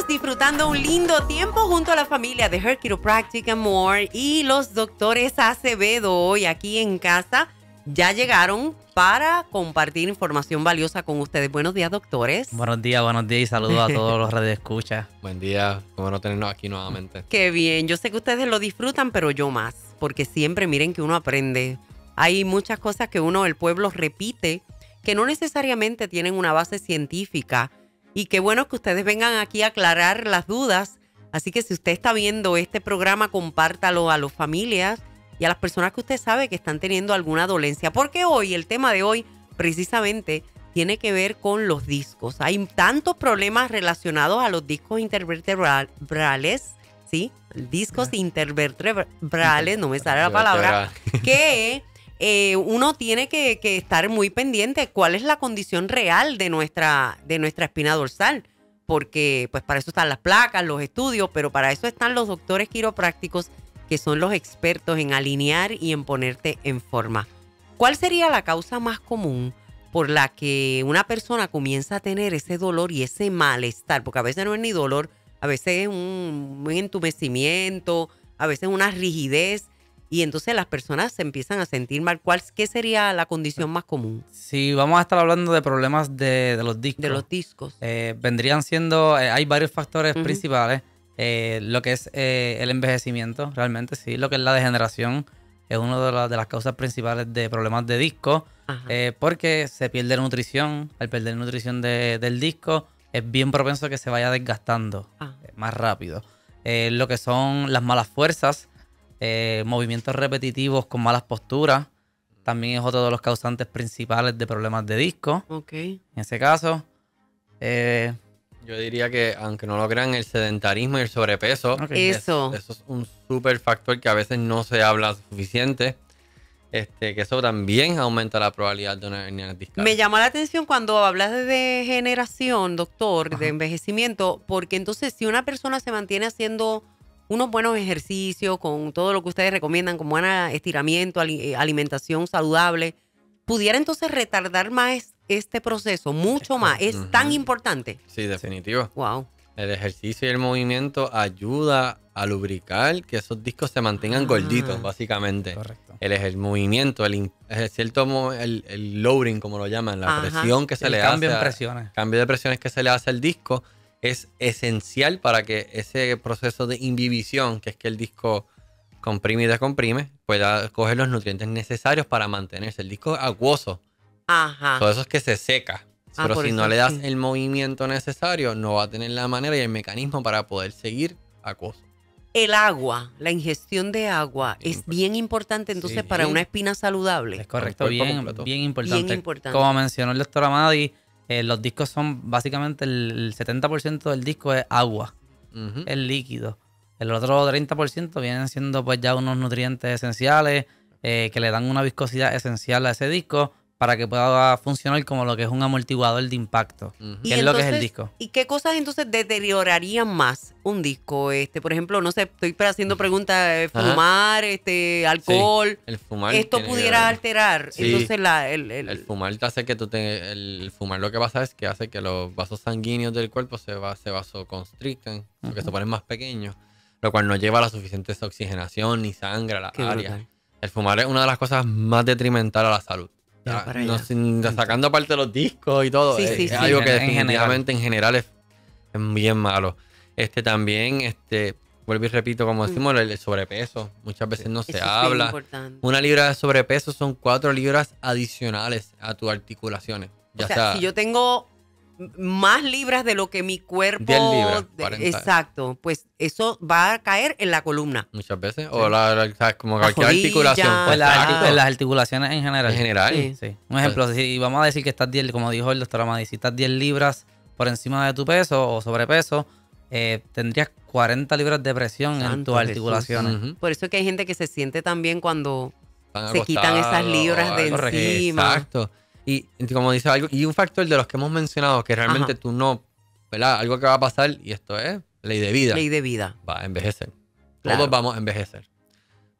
estamos disfrutando un lindo tiempo junto a la familia de Her Chiropractic and More y los doctores Acevedo hoy aquí en casa ya llegaron para compartir información valiosa con ustedes. Buenos días, doctores. Buenos días y saludos a todos los radioescuchas. Buen día, qué bueno tenernos aquí nuevamente. Qué bien, yo sé que ustedes lo disfrutan, pero yo más, porque siempre miren que uno aprende. Hay muchas cosas que el pueblo repite, que no necesariamente tienen una base científica. Y qué bueno que ustedes vengan aquí a aclarar las dudas. Así que si usted está viendo este programa, compártalo a las familias y a las personas que usted sabe que están teniendo alguna dolencia. Porque hoy, el tema de hoy, precisamente, tiene que ver con los discos. Hay tantos problemas relacionados a los discos intervertebrales, ¿sí? Discos intervertebrales, no me sale la palabra, que uno tiene que estar muy pendiente cuál es la condición real de nuestra espina dorsal, porque pues para eso están las placas, los estudios, pero para eso están los doctores quiroprácticos que son los expertos en alinear y en ponerte en forma. ¿Cuál sería la causa más común por la que una persona comienza a tener ese dolor y ese malestar? Porque a veces no es ni dolor, a veces es un entumecimiento, a veces una rigidez. Y entonces las personas se empiezan a sentir mal. ¿Qué sería la condición más común? Sí, vamos a estar hablando de problemas de los discos. De los discos. Vendrían siendo, hay varios factores principales. Lo que es el envejecimiento, realmente sí. Lo que es la degeneración es una de las causas principales de problemas de disco. Porque se pierde nutrición. Al perder nutrición del disco, es bien propenso que se vaya desgastando más rápido. Lo que son las malas fuerzas. Movimientos repetitivos con malas posturas también es otro de los causantes principales de problemas de disco. En ese caso, yo diría que, aunque no lo crean, el sedentarismo y el sobrepeso, eso es un súper factor que a veces no se habla suficiente. Que eso también aumenta la probabilidad de una hernia discal. Me llama la atención cuando hablas de degeneración, doctor, de envejecimiento, porque entonces si una persona se mantiene haciendo unos buenos ejercicios, con todo lo que ustedes recomiendan, como buen estiramiento, alimentación saludable, pudiera entonces retardar más este proceso, mucho más. ¿Es tan importante? Sí, definitivo. Wow. El ejercicio y el movimiento ayuda a lubricar que esos discos se mantengan gorditos, básicamente. Correcto. El movimiento, el loading, como lo llaman, la presión que se le hace. Cambio de presiones que se le hace al disco es esencial para que ese proceso de inhibición, que es que el disco comprime y descomprime, pueda coger los nutrientes necesarios para mantenerse. El disco es acuoso. Todo eso es que se seca. Pero si no le das el movimiento necesario, no va a tener la manera y el mecanismo para poder seguir acuoso. El agua, la ingestión de agua, es bien importante entonces para una espina saludable. Es correcto, bien importante. Como mencionó el doctor Amadi, los discos son básicamente el 70% del disco es agua, es líquido. El otro 30% vienen siendo pues ya unos nutrientes esenciales que le dan una viscosidad esencial a ese disco para que pueda funcionar como lo que es un amortiguador de impacto, que es lo que es el disco. ¿Y qué cosas entonces deteriorarían más un disco? Por ejemplo, no sé, estoy haciendo preguntas, fumar, alcohol. Sí, el fumar. Esto pudiera alterar. Sí, entonces el fumar te hace que el fumar lo que pasa es que hace que los vasos sanguíneos del cuerpo se vasoconstricten, porque se ponen más pequeños, lo cual no lleva a la suficiente oxigenación ni sangre a la área. Brutal. El fumar es una de las cosas más detrimentales a la salud. Sacando aparte de los discos y todo, es algo que definitivamente en general es bien malo. También, vuelvo y repito, como decimos, el sobrepeso. Muchas veces no se habla. Una libra de sobrepeso son 4 libras adicionales a tus articulaciones. O sea, si yo tengo más libras de lo que mi cuerpo... 10 libras, 40. Exacto, pues eso va a caer en la columna. Muchas veces, o como cualquier articulación. Pues las articulaciones en general. En general. Sí. Un ejemplo, si vamos a decir que estás 10, como dijo el doctor Amadi, si estás 10 libras por encima de tu peso o sobrepeso, tendrías 40 libras de presión en tus articulaciones. Por eso es que hay gente que se siente también cuando se quitan esas libras de encima. Exacto. Y como dice algo, y un factor de los que hemos mencionado que realmente tú no, ¿verdad? Algo que va a pasar, y esto es ley de vida. Ley de vida. Va a envejecer. Claro. Todos vamos a envejecer.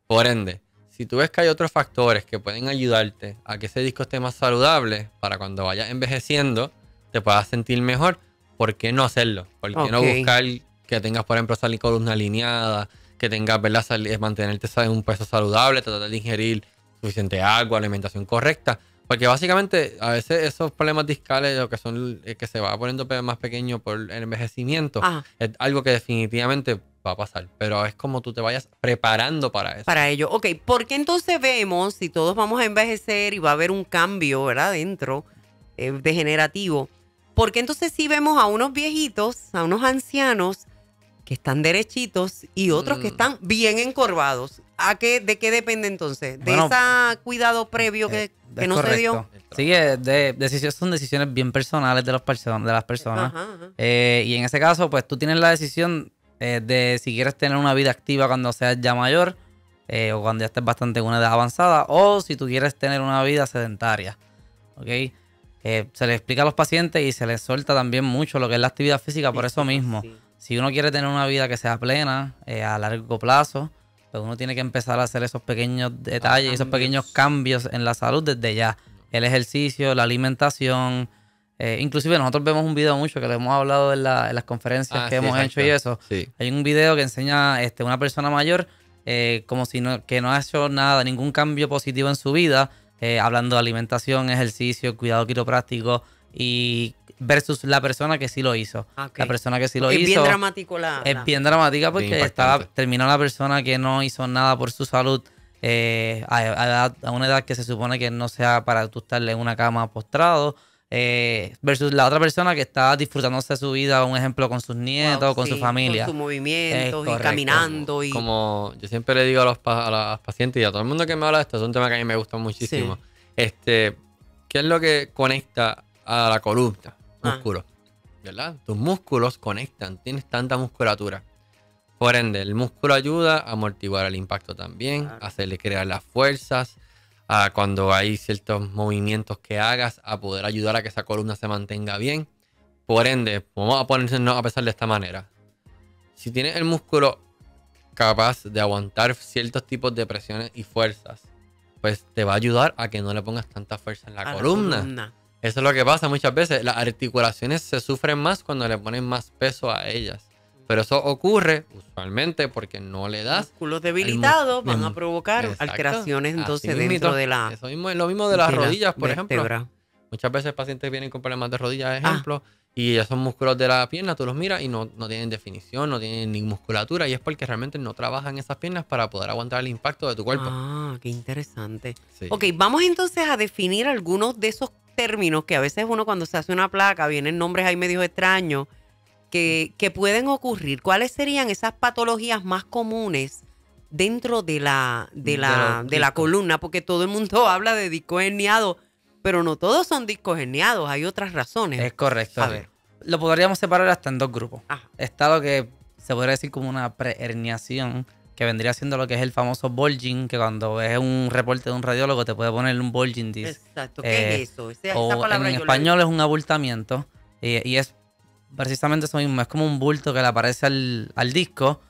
Por ende, si tú ves que hay otros factores que pueden ayudarte a que ese disco esté más saludable para cuando vayas envejeciendo, te puedas sentir mejor, ¿por qué no hacerlo? ¿Por qué no buscar que tengas, por ejemplo, esa columna alineada, que tengas, ¿verdad? Mantenerte en un peso saludable, tratar de ingerir suficiente agua, alimentación correcta? Porque básicamente a veces esos problemas discales, lo que son que se va poniendo más pequeño por el envejecimiento, es algo que definitivamente va a pasar. Pero es como tú te vayas preparando para eso. Para ello. Ok, ¿por qué entonces vemos, si todos vamos a envejecer y va a haber un cambio, ¿verdad? Dentro, degenerativo. ¿Por qué entonces sí vemos a unos viejitos, a unos ancianos que están derechitos y otros que están bien encorvados? ¿De qué depende entonces? ¿De ese cuidado previo que no se dio? Sí, son decisiones bien personales de las personas. Y en ese caso, pues tú tienes la decisión de si quieres tener una vida activa cuando seas ya mayor o cuando ya estés bastante en una edad avanzada, o si tú quieres tener una vida sedentaria. ¿Ok? Se les explica a los pacientes y se les suelta también mucho lo que es la actividad física por eso mismo. Sí. Si uno quiere tener una vida que sea plena a largo plazo, pues uno tiene que empezar a hacer esos pequeños detalles, esos pequeños cambios en la salud desde ya. El ejercicio, la alimentación. Inclusive nosotros vemos un video mucho que le hemos hablado en las conferencias que hemos hecho y eso. Sí. Hay un video que enseña una persona mayor como si que no ha hecho nada, ningún cambio positivo en su vida, hablando de alimentación, ejercicio, cuidado quiropráctico y versus la persona que sí lo hizo. La persona que sí lo hizo. Es bien dramático Es bien dramática porque terminó la persona que no hizo nada por su salud a una edad que se supone que no sea para tú estarle en una cama postrado. Versus la otra persona que está disfrutándose de su vida, un ejemplo, con sus nietos, con su familia. Con sus movimientos y caminando. Como yo siempre le digo a las pacientes y a todo el mundo que me habla de esto, es un tema que a mí me gusta muchísimo. Sí. ¿Qué es lo que conecta a la columna? Músculos, ¿verdad? Tus músculos conectan, tienes tanta musculatura. Por ende, el músculo ayuda a amortiguar el impacto también, a hacerle crear las fuerzas, a cuando hay ciertos movimientos que hagas, a poder ayudar a que esa columna se mantenga bien. Por ende, vamos a ponernos a pensar de esta manera. Si tienes el músculo capaz de aguantar ciertos tipos de presiones y fuerzas, pues te va a ayudar a que no le pongas tanta fuerza en la columna. Eso es lo que pasa muchas veces. Las articulaciones se sufren más cuando le ponen más peso a ellas. Pero eso ocurre usualmente porque no le das. Músculos debilitados van a provocar alteraciones entonces dentro de la. Eso mismo es lo mismo de las rodillas, por ejemplo. Muchas veces pacientes vienen con problemas de rodillas, ejemplo, y esos músculos de la pierna tú los miras y no tienen definición, no tienen ni musculatura, y es porque realmente no trabajan esas piernas para poder aguantar el impacto de tu cuerpo. Qué interesante. Sí. Ok, vamos entonces a definir algunos de esos términos que a veces uno cuando se hace una placa vienen nombres ahí medios extraños. Que pueden ocurrir. ¿Cuáles serían esas patologías más comunes dentro de la columna? Porque todo el mundo habla de discos herniados, pero no todos son discos herniados. Hay otras razones. Es correcto. A ver. Lo podríamos separar hasta en dos grupos. Está lo que se podría decir como una preherniación, que vendría siendo lo que es el famoso bulging, que cuando ves un reporte de un radiólogo te puede poner un bulging disc. Exacto. ¿Qué es eso? Esa palabra en español es un abultamiento y es precisamente eso mismo, es como un bulto que le aparece al disco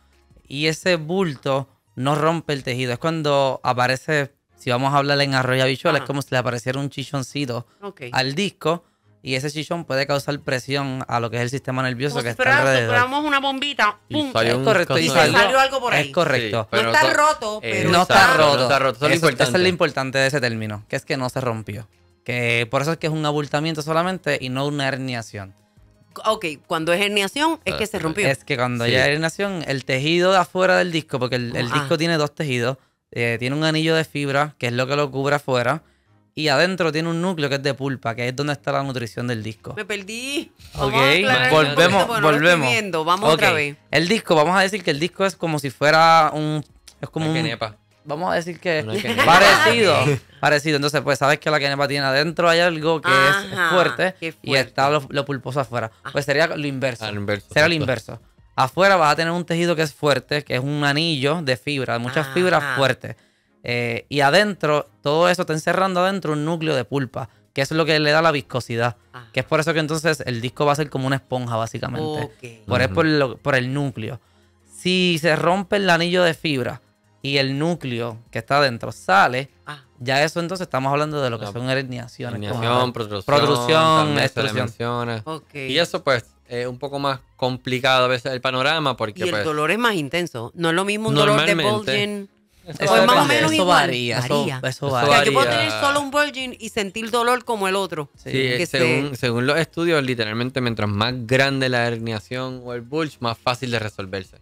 y ese bulto no rompe el tejido. Es cuando aparece, si vamos a hablar en arroyo habichuela, es como si le apareciera un chichoncito al disco y ese chichón puede causar presión a lo que es el sistema nervioso que está alrededor. Esperamos una bombita, ¡pum! Es correcto. Y salió algo por ahí. Es correcto. Sí, no está roto, pero no está roto. No está roto. Eso es lo importante de ese término, que es que no se rompió. Que por eso es que es un abultamiento solamente y no una herniación. Ok, cuando es herniación es que se rompió. Es que cuando ya hay herniación, el tejido de afuera del disco, porque el disco tiene dos tejidos, tiene un anillo de fibra, que es lo que lo cubre afuera, y adentro tiene un núcleo que es de pulpa, que es donde está la nutrición del disco. Me perdí. Volvemos. Vamos otra vez. El disco, vamos a decir que el disco es como si fuera es como una quenepa. Vamos a decir que parecido. Entonces, pues sabes que la quenepa tiene adentro hay algo que es fuerte y está lo pulposo afuera. Pues sería lo inverso. Sería lo inverso. Afuera vas a tener un tejido que es fuerte, que es un anillo de fibra, muchas fibras fuertes. Y adentro, todo eso está encerrando adentro un núcleo de pulpa, que es lo que le da la viscosidad. Que es por eso que entonces el disco va a ser como una esponja, básicamente. Por el núcleo. Si se rompe el anillo de fibra, y el núcleo que está adentro sale, Ah. ya eso entonces estamos hablando de lo que son herniaciones. Herniación, protrusión, protrusión, también se le extrusión. menciona. Ok. Y eso pues es un poco más complicado a veces el panorama porque Y el pues dolor es más intenso. No es lo mismo un dolor de Normalmente, bulging. eso O es más o depende. menos eso igual. varía, Varía. eso Eso varía. O sea, yo puedo varía. tener solo un bulging y sentir dolor como el otro. Sí, que según los estudios, literalmente mientras más grande la herniación o el bulge, más fácil de resolverse.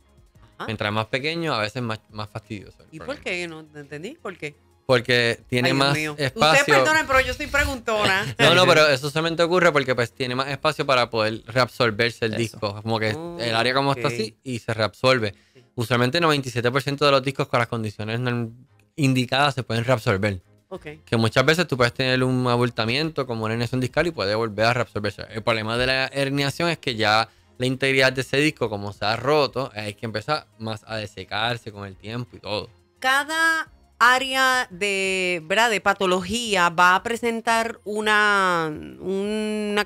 Ajá. Mientras más pequeño, a veces más fastidioso. el ¿Y por problema. qué? No entendí. ¿Por qué? Porque tiene Ay, Dios más mío. Ustedes espacio. perdonen, pero yo soy preguntona. No, pero eso solamente ocurre porque pues tiene más espacio para poder reabsorberse el Eso. disco. Como que Oh, el área como está ok. así y se reabsorbe. Usualmente 97% de los discos con las condiciones indicadas se pueden reabsorber. Ok. Que muchas veces tú puedes tener un abultamiento como una herniación discal y puede volver a reabsorberse. El problema de la herniación es que ya la integridad de ese disco, como se ha roto, hay que empezar más a desecarse con el tiempo y todo. Cada área ¿verdad? De patología va a presentar una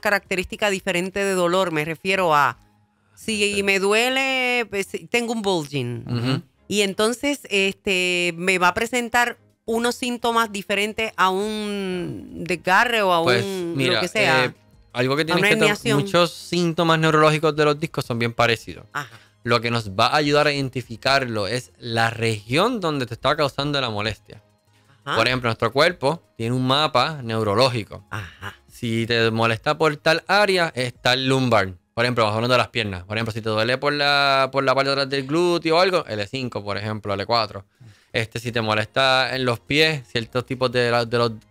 característica diferente de dolor. Me refiero a si me duele, pues, tengo un bulging. Ujú. Y entonces me va a presentar unos síntomas diferentes a un desgarre o a Pues un mira, lo que sea. algo que tienes una que tomar, herniación. muchos síntomas neurológicos de los discos son bien parecidos. Ajá. Lo que nos va a ayudar a identificarlo es la región donde te está causando la molestia. Ajá. Por ejemplo, nuestro cuerpo tiene un mapa neurológico. Ajá. Si te molesta por tal área, está el lumbar. Por ejemplo, vamos hablando de las piernas. Por ejemplo, si te duele por la parte de atrás del glúteo o algo, L5, por ejemplo, L4. Si te molesta en los pies, ciertos tipos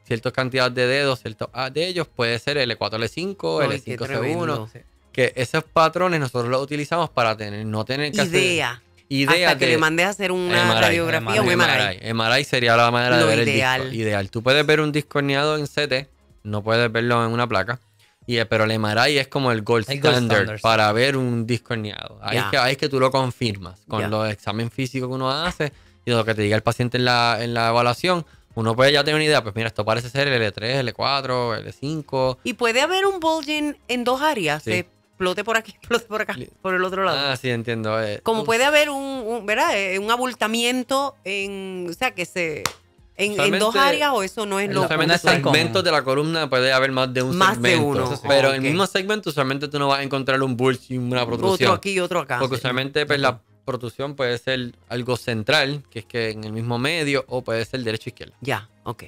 ciertas cantidades de dedos, ciertos de ellos, puede ser L4, L5, Ay, qué L5, tremendo. C1. Que esos patrones nosotros los utilizamos para no tener que Idea. idea Hasta que le mandes a hacer una MRI, radiografía, un MRI. MRI sería la manera de Lo ver ideal. el disco. Ideal. Tú puedes ver un disco herniado en CT, no puedes verlo en una placa. Pero el MRI es como el gold El gold standard standard, sí. para ver un disco herniado. Ya. Ahí es que tú lo confirmas. Con Ya. los exámenes físicos que uno hace y lo que te diga el paciente en la evaluación, uno puede ya tener una idea. Pues mira, esto parece ser el L3, L4, L5. Y puede haber un bulging en dos áreas. Sí. Se explote por aquí, explote por acá, por el otro lado. Ah, sí, entiendo. Como puede haber ¿verdad? Un abultamiento o sea, que en Usualmente- dos áreas, o eso no es lo usualmente En los es tan segmentos común. de la columna puede haber más de un Más de segmento. uno. Pero Ok. en el mismo segmento usualmente tú no vas a encontrar un bulge y una protrusión. otro aquí y otro acá. Porque usualmente pues, la protrusión puede ser algo central, que es que en el mismo medio, o puede ser derecho o izquierda. Ya, ok.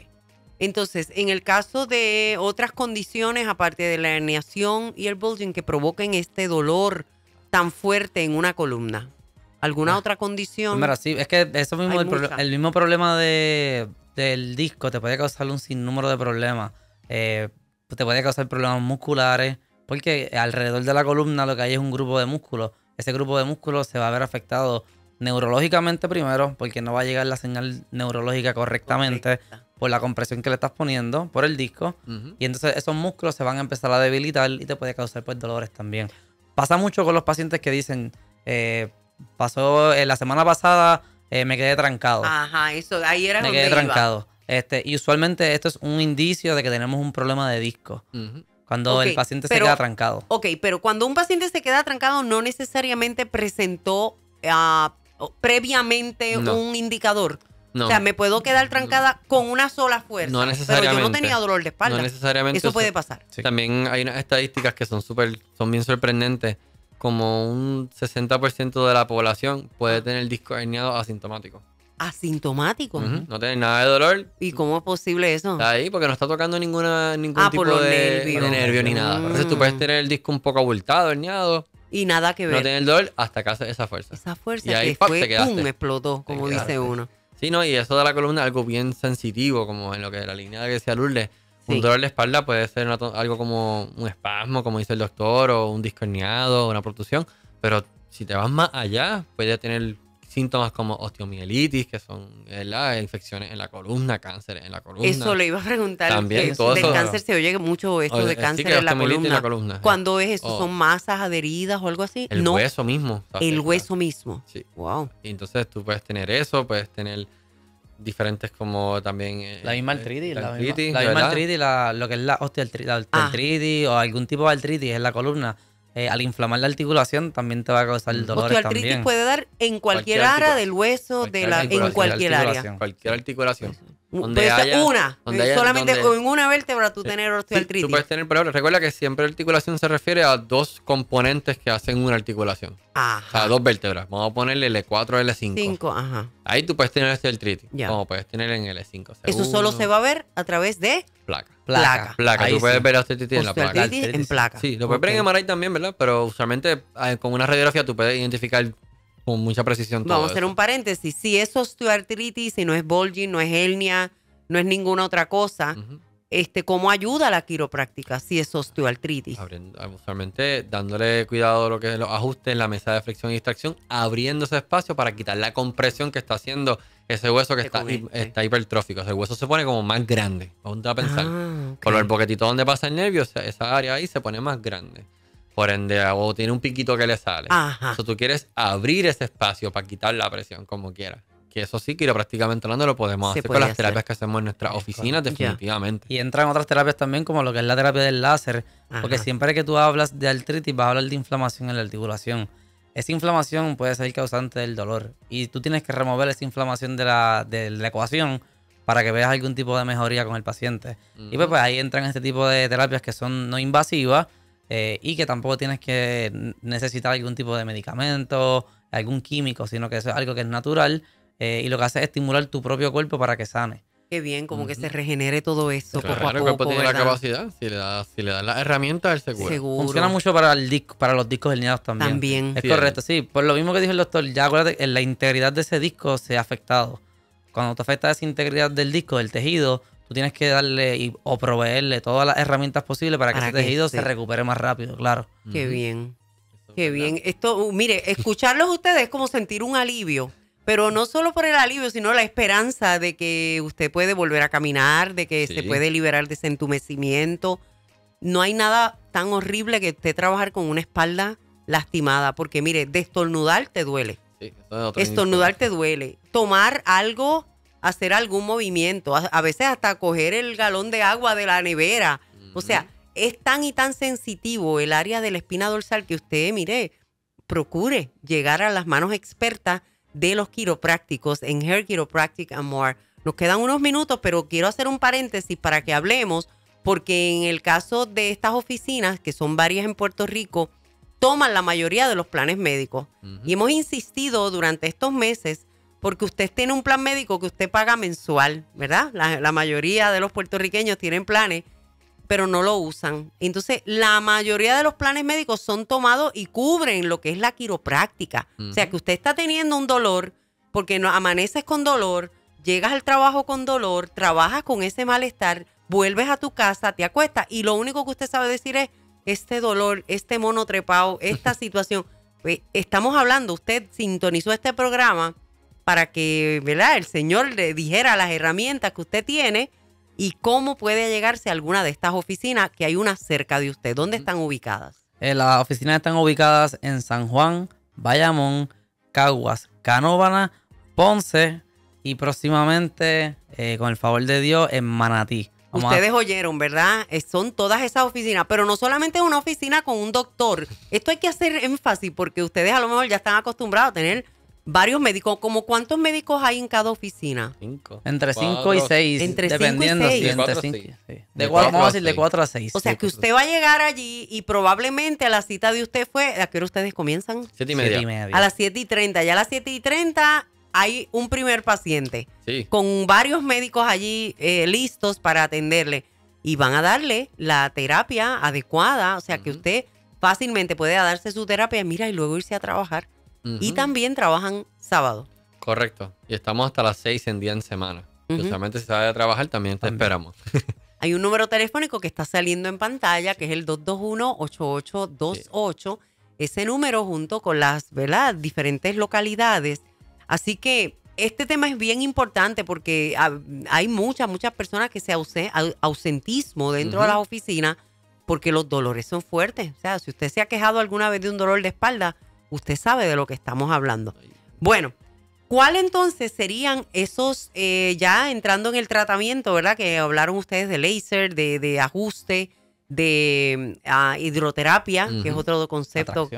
Entonces, en el caso de otras condiciones, aparte de la herniación y el bulging, que provoquen este dolor tan fuerte en una columna, ¿alguna otra condición? Pues mira, sí, es que eso mismo, Hay muchas. el mismo problema del disco te puede causar un sinnúmero de problemas. Te puede causar problemas musculares, porque alrededor de la columna lo que hay es un grupo de músculos. Ese grupo de músculos se va a ver afectado neurológicamente primero, porque no va a llegar la señal neurológica correctamente Correcta. por la compresión que le estás poniendo por el disco. Ujú. Y entonces esos músculos se van a empezar a debilitar y te puede causar pues dolores también. Pasa mucho con los pacientes que dicen, pasó la semana pasada, me quedé trancado. Ajá, eso, ahí era me donde quedé iba. trancado. Y usualmente esto es un indicio de que tenemos un problema de disco. Ujú. Cuando Ok, el paciente se pero- queda trancado. Ok, pero cuando un paciente se queda trancado, no necesariamente presentó previamente No. un indicador. No. O sea, me puedo quedar trancada con una sola fuerza. No Pero yo no necesariamente. tenía dolor de espalda. No necesariamente. Eso puede pasar. Sí. También hay unas estadísticas que son bien sorprendentes. Como un 60% de la población puede tener el disco herniado asintomático. Asintomático. Ujú. No tener nada de dolor. ¿Y cómo es posible eso? Está ahí porque no está tocando ningún Ah, tipo por los de nervios. nervio ni nada. Entonces tú puedes tener el disco un poco abultado, herniado, Y nada que no ver. tener dolor hasta que hace esa fuerza. Esa fuerza Y ahí, que ¡pap!, fue, te quedaste. ¡pum!, explotó, como Te dice quedaste. uno. Sí, no, y eso de la columna es algo bien sensitivo, como en lo que la línea que decía Lourdes. Sí. Un dolor de espalda puede ser algo como un espasmo, como dice el doctor, o un disco herniado, una protrusión. Pero si te vas más allá, puede tener síntomas como osteomielitis, que son infecciones en la columna, cáncer en la columna. Eso le iba a preguntar. También, que todo del eso- cáncer se oye mucho esto de Sí, cáncer que en la osteomielitis en columna. la columna. ¿Cuándo es eso? Oh. ¿Son masas adheridas o algo así? El no, hueso mismo. se el afecta. hueso mismo. Sí. Wow. Y entonces tú puedes tener eso, puedes tener diferentes como también... La misma artritis, la misma ¿verdad? artritis, lo que es la osteoartritis, la osteoartritis o algún tipo de artritis en la columna, al inflamar la articulación también te va a causar dolores Osteoartritis también. puede dar en cualquier área del hueso, en cualquier área. Cualquier articulación. Puede ser una. Solamente en una vértebra tú tener osteoartritis. Tú puedes tener, pero recuerda que siempre articulación se refiere a dos componentes que hacen una articulación. Ajá. O sea, dos vértebras. Vamos a ponerle L4, L5. Ajá. Ahí tú puedes tener osteoartritis, Ya. como puedes tener en L5. Eso solo se va a ver a través de placa. placa. Tú puedes ver osteoartritis en la placa. Osteoartritis en placa. Sí, lo puedes ver en MRI también, ¿verdad? Pero usualmente con una radiografía tú puedes identificar con mucha precisión todo Vamos a hacer eso. un paréntesis. Si es osteoartritis, si no es bulging, no es hernia, no es ninguna otra cosa, ¿cómo ayuda la quiropráctica si es osteoartritis? Usualmente dándole cuidado a lo que es los ajustes en la mesa de flexión y distracción, abriendo ese espacio para quitar la compresión que está haciendo ese hueso que está hipertrófico. O sea, el hueso se pone como más grande. Vamos a pensar. Okay. Por el boquetito donde pasa el nervio, esa área ahí se pone más grande. Por ende, o tiene un piquito que le sale. Ajá. Tú quieres abrir ese espacio para quitar la presión, como quieras. Que eso sí, quiroprácticamente hablando, lo podemos hacer con las terapias que hacemos en nuestras oficinas, definitivamente. Y entran otras terapias también, como lo que es la terapia del láser. Porque siempre que tú hablas de artritis, vas a hablar de inflamación en la articulación. Esa inflamación puede ser causante del dolor. Y tú tienes que remover esa inflamación de la ecuación para que veas algún tipo de mejoría con el paciente. Y pues ahí entran este tipo de terapias que son no invasivas y que tampoco tienes que necesitar algún tipo de medicamento, algún químico, sino que eso es algo que es natural. Y lo que hace es estimular tu propio cuerpo para que sane. Qué bien, como que se regenere todo eso poco a poco. El cuerpo tiene la capacidad, si le das las herramientas, él se cura. Seguro. Funciona mucho para los discos herniados también. Es correcto, sí. Por lo mismo que dijo el doctor, ya acuérdate, la integridad de ese disco se ha afectado. Cuando te afecta esa integridad del disco, del tejido, tú tienes que darle o proveerle todas las herramientas posibles para que ese tejido se recupere más rápido, claro. Qué bien. Qué bien. Esto, mire, escucharlos ustedes es como sentir un alivio. Pero no solo por el alivio, sino la esperanza de que usted puede volver a caminar, de que se puede liberar de ese entumecimiento. No hay nada tan horrible que usted trabajar con una espalda lastimada, porque mire, destornudar te duele. Sí, eso es estornudar te duele. Tomar algo, hacer algún movimiento, a veces hasta coger el galón de agua de la nevera. O sea, es tan y tan sensitivo el área de la espina dorsal que usted, mire, procure llegar a las manos expertas de los quiroprácticos en Hair Chiropractic and More. Nos quedan unos minutos, pero quiero hacer un paréntesis para que hablemos, porque en el caso de estas oficinas, que son varias en Puerto Rico, toman la mayoría de los planes médicos. Y hemos insistido durante estos meses, porque usted tiene un plan médico que usted paga mensual, ¿verdad? La mayoría de los puertorriqueños tienen planes, pero no lo usan. Entonces, la mayoría de los planes médicos son tomados y cubren lo que es la quiropráctica. O sea, que usted está teniendo un dolor porque no amaneces con dolor, llegas al trabajo con dolor, trabajas con ese malestar, vuelves a tu casa, te acuestas y lo único que usted sabe decir es este dolor, este mono trepado, esta situación. Pues, estamos hablando, usted sintonizó este programa para que, ¿verdad?, el Señor le dijera las herramientas que usted tiene y cómo puede llegarse a alguna de estas oficinas, que hay una cerca de usted. ¿Dónde están ubicadas? Las oficinas están ubicadas en San Juan, Bayamón, Caguas, Canóvana, Ponce y próximamente, con el favor de Dios, en Manatí. Ustedes oyeron, ¿verdad? Son todas esas oficinas, pero no solamente una oficina con un doctor. Esto hay que hacer énfasis porque ustedes a lo mejor ya están acostumbrados a tener varios médicos. ¿Cómo cuántos médicos hay en cada oficina? 5. Entre 5 y 6. Entre dependiendo. 5 y 6. Entre 5 y 6. Vamos a decir de 4 a 6. O sea, que usted va a llegar allí y probablemente la cita de usted fue... ¿A qué hora ustedes comienzan? 7:30. A las 7:30. Ya a las 7:30 hay un primer paciente. Sí. Con varios médicos allí listos para atenderle. Y van a darle la terapia adecuada. O sea, que usted fácilmente puede darse su terapia, mira, y luego irse a trabajar. Y también trabajan sábado. Correcto. Y estamos hasta las 6 en día en semana. Usualmente si se va a trabajar también te esperamos. Hay un número telefónico que está saliendo en pantalla, que es el 221-8828. Ese número junto con las, ¿verdad?, diferentes localidades. Así que este tema es bien importante porque hay muchas personas que se ausentismo dentro de las oficinas porque los dolores son fuertes. O sea, si usted se ha quejado alguna vez de un dolor de espalda, usted sabe de lo que estamos hablando. Bueno, ¿cuál entonces serían esos, ya entrando en el tratamiento, ¿verdad? Que hablaron ustedes de láser, de ajuste. de hidroterapia, que es otro concepto.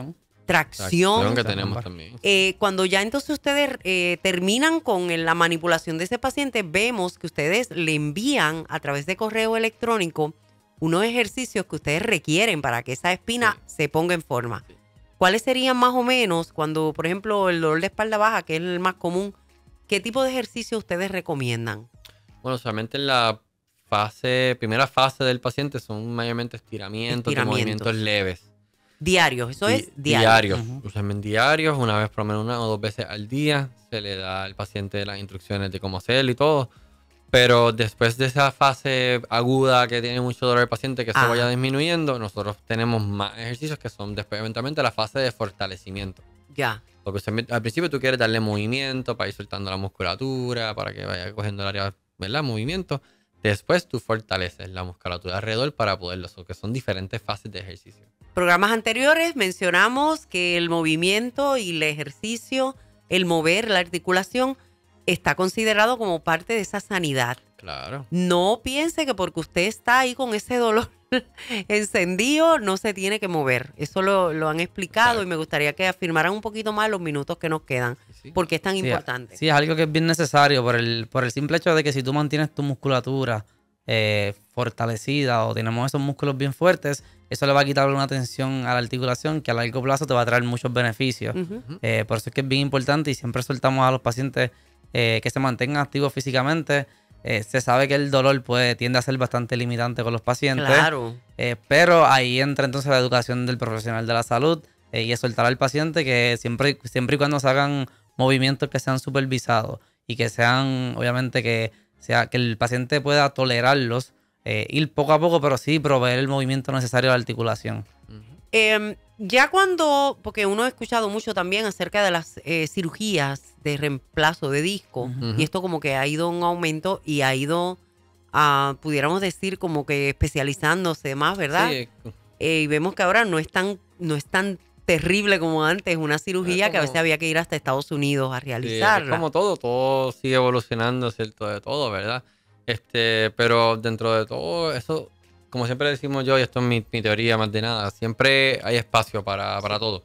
Tracción que tenemos también. Cuando ya entonces ustedes terminan con la manipulación de ese paciente, vemos que ustedes le envían a través de correo electrónico unos ejercicios que ustedes requieren para que esa espina se ponga en forma. Sí. ¿Cuáles serían más o menos cuando, por ejemplo, el dolor de espalda baja, que es el más común, qué tipo de ejercicio ustedes recomiendan? Bueno, solamente en la primera fase del paciente son mayormente estiramientos. De movimientos leves. Diarios, eso es diario. Usualmente diarios, una vez por lo menos 1 o 2 veces al día. Se le da al paciente las instrucciones de cómo hacerlo y todo. Pero después de esa fase aguda que tiene mucho dolor el paciente, que se vaya disminuyendo, nosotros tenemos más ejercicios que son después eventualmente la fase de fortalecimiento. Ya. Porque al principio tú quieres darle movimiento para ir soltando la musculatura, para que vaya cogiendo el área, ¿verdad? Movimiento. Después tú fortaleces la musculatura alrededor para poderlo, que son diferentes fases de ejercicio. Programas anteriores mencionamos que el movimiento y el ejercicio, el mover, la articulación, está considerado como parte de esa sanidad. Claro. No piense que porque usted está ahí con ese dolor encendido, no se tiene que mover. Eso lo han explicado. Claro. Y me gustaría que afirmaran un poquito más los minutos que nos quedan. Sí. Porque es tan importante. Sí, es algo que es bien necesario por el simple hecho de que si tú mantienes tu musculatura fortalecida o tenemos esos músculos bien fuertes, eso le va a quitar una tensión a la articulación que a largo plazo te va a traer muchos beneficios. Por eso es que es bien importante y siempre soltamos a los pacientes que se mantengan activos físicamente. Se sabe que el dolor tiende a ser bastante limitante con los pacientes. Claro. Pero ahí entra entonces la educación del profesional de la salud y es soltar al paciente que siempre y cuando se hagan movimientos que sean supervisados y que sean, obviamente, que el paciente pueda tolerarlos, ir poco a poco, pero sí proveer el movimiento necesario a la articulación. Ya porque uno ha escuchado mucho también acerca de las cirugías de reemplazo de disco, y esto como que ha ido en aumento y ha ido, pudiéramos decir, como que especializándose más, ¿verdad? Sí. Y vemos que ahora no es tan terrible como antes, una cirugía que a veces había que ir hasta Estados Unidos a realizarla. Sí, es como todo sigue evolucionando, ¿cierto? De todo, ¿verdad? Pero dentro de todo eso, como siempre decimos yo, y esto es mi teoría más de nada, siempre hay espacio para todo.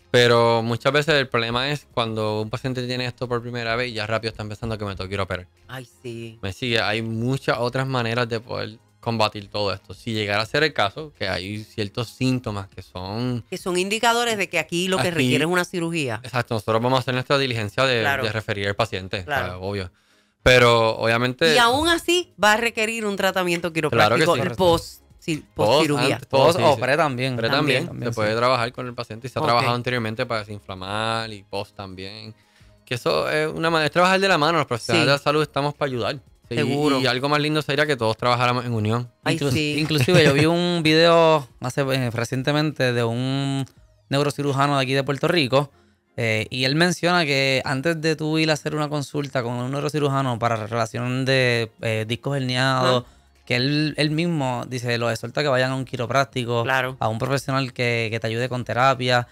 Pero muchas veces el problema es cuando un paciente tiene esto por primera vez y ya rápido está empezando que me tengo que ir a operar. Ay, sí. Me sigue, hay muchas otras maneras de poder combatir todo esto. Si llegara a ser el caso, que hay ciertos síntomas que son indicadores de que aquí lo que requiere es una cirugía. Exacto, nosotros vamos a hacer nuestra diligencia de referir al paciente, claro. Obvio. Pero obviamente... Y aún así va a requerir un tratamiento quiropráctico post-cirugía. Post o pre también. Pre también. Se puede trabajar con el paciente y se ha trabajado anteriormente para desinflamar y post también. Que eso es una manera de trabajar de la mano. Los profesionales de la salud estamos para ayudar. Sí, seguro. Y algo más lindo sería que todos trabajáramos en unión. Inclusive yo vi un video recientemente de un neurocirujano de aquí de Puerto Rico. Y él menciona que antes de tú ir a hacer una consulta con un neurocirujano para relación de discos herniados, que él mismo dice, lo exhorta que vayan a un quiropráctico, a un profesional que te ayude con terapia,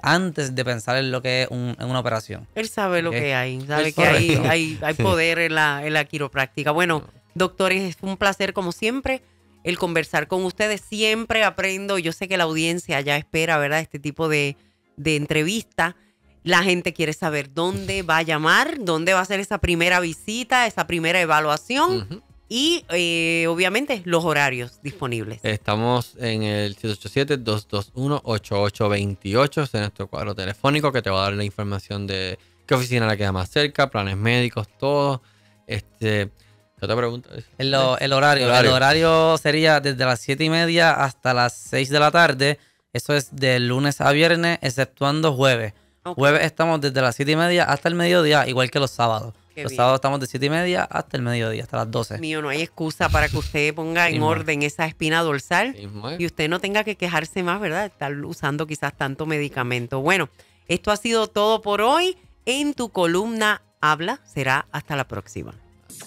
antes de pensar en lo que es una operación. Él sabe lo que hay, sabe que hay poder en la quiropráctica. Bueno, doctores, es un placer como siempre el conversar con ustedes. Siempre aprendo, yo sé que la audiencia ya espera, ¿verdad?, este tipo de entrevista. La gente quiere saber dónde va a llamar, dónde va a hacer esa primera visita, esa primera evaluación y obviamente los horarios disponibles. Estamos en el 787-221-8828, es nuestro cuadro telefónico que te va a dar la información de qué oficina le queda más cerca, planes médicos, todo. ¿Qué otra pregunta? El horario. El horario sería desde las 7:30 hasta las 6 de la tarde. Eso es de lunes a viernes, exceptuando jueves. Jueves estamos desde las 7:30 hasta el mediodía, igual que los sábados. Los sábados estamos de 7:30 hasta el mediodía, hasta las 12. Mío, no hay excusa para que usted ponga en orden esa espina dorsal y usted no tenga que quejarse más, ¿verdad? Estar usando quizás tanto medicamento. Bueno, esto ha sido todo por hoy en Tu Columna Habla. Será hasta la próxima.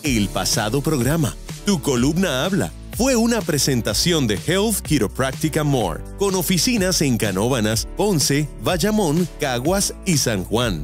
El pasado programa, Tu Columna Habla, fue una presentación de Health Chiropractic and More, con oficinas en Canóvanas, Ponce, Bayamón, Caguas y San Juan.